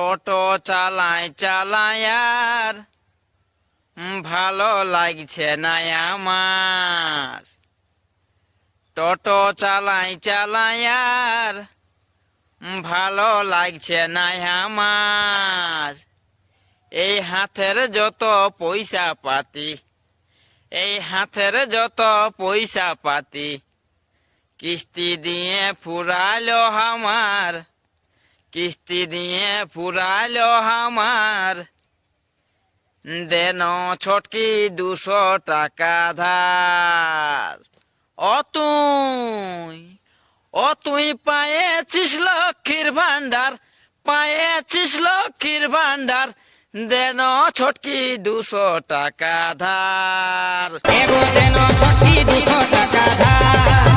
টোটো চালাই চালাই আর ভালো লাগছে না আমার। টোটো চালাই চালাই আর ভালো লাগছে না আমার। এই হাতের যত পয়সা পাতি, এই হাতের যত পয়সা পাতি কিস্তি দিয়ে ফুরালো আমার, কিস্তি দিয়ে ফুরালো আমার। দেন ছটকি 200 টাকা ধার। ও তুই পায়েছিস লক্ষ্মীর ভান্ডার, পায়েছিস লক্ষ্মীর ভান্ডার, দেন ছটকি 200 টাকা ধার। এগো দেন ছটকি 200 টাকা ধার।